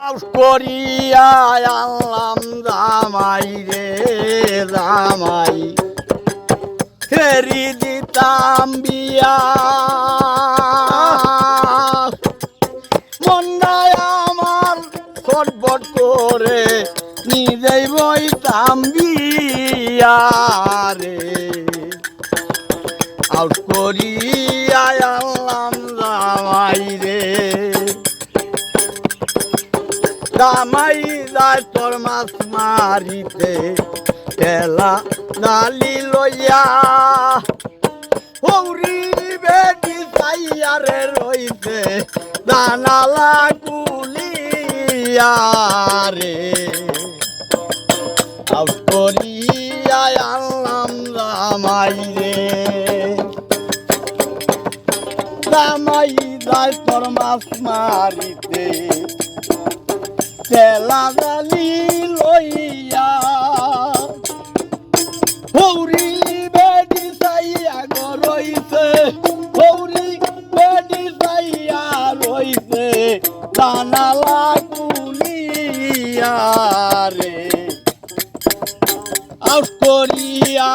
করিয়া আনলাম জামাই রে জামাই ফেরি দিতাম বিয়া মন্দায় আমার ছটফট করে নিজেই বইতাম বিয়া রে আউট করিয়া আনলাম জামাই রে জামাই যায় তোর মাছ মারিতে খেলা ডালি লইয়া হৌরি বেটি চাইয়ারে রইতে জানালা কুলিয়া রে আউট করিয়া আনলাম জামাই রে জামাই যায় তোর মাছ মারিতে খেলা ডালি লইয়া হৌরি বেটি চাইয়া রইছে হৌরি বেটি চাইয়া রইছে জানালা কুলিয়া রে আউট করিয়া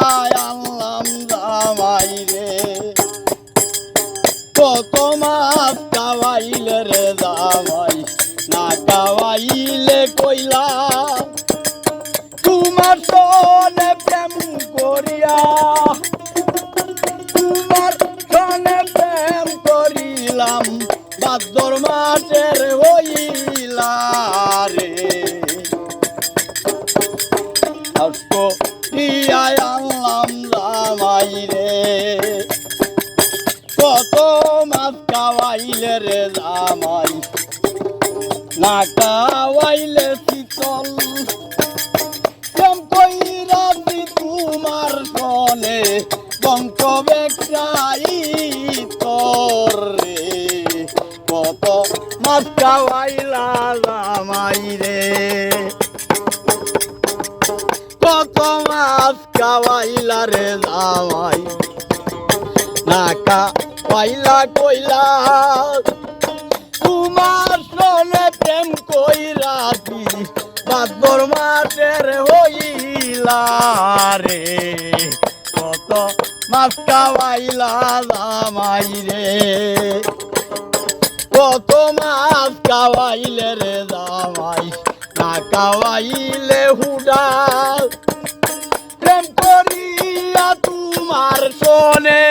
আনলাম জামাই রে কত মাছ খাওয়াইলে রে জামাই না খাওয়াইলে কইলা তোমার সনে প্রেম করিয়া তোমার সনে প্রেম করিলাম ভাদ্র মাসের হইলা রে করিয়া আনলাম জামাই রে কত মাছ খাওয়াইলে রে জামাই না খাওয়াইলে শীতল প্রেম কইরাছি তোমার সনে বংশ বেকাই তোর রে কত মাছ খাওয়াইলা জামাই রে কত মাছ খাওয়াইলা রে জামাই না খাওয়াইলা কইলা তোমার সনে প্রেম কইরাছি ভাদ্র মাসের হইলা রে কত মাছ খাওয়াইলা জামাই রে কত মাছ খাওয়াইলে রে জামাই না খাওয়াইলে হুডা প্রেম করিয়া তোমার সনে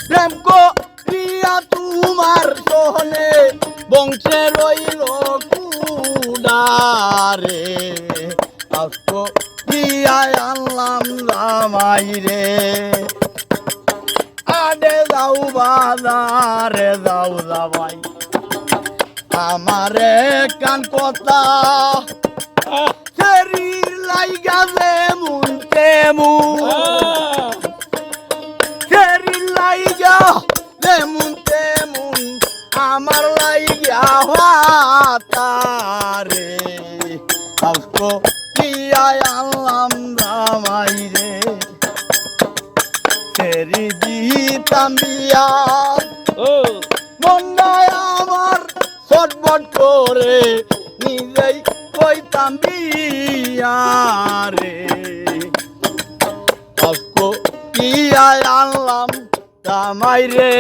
প্রেম করিয়া তোমার সনে বংশে রইল কুডারে দিয়া আনলাম জামাই রে আডে যাও বাজারে যাও জামাই আমারে কান কথা ফেরি লাইগা যেমন তেমন ফেরি লাইগা যেমন তেমন আমার লাইগা হাতারে আউট দিয়া আনলাম জামাই রে ফেরি দিতাম বিয়া মন্দায় আমার ছটফট করে নিজেই কইতাম বিয়া রে আউট দিয়া আনলাম জামাই রে।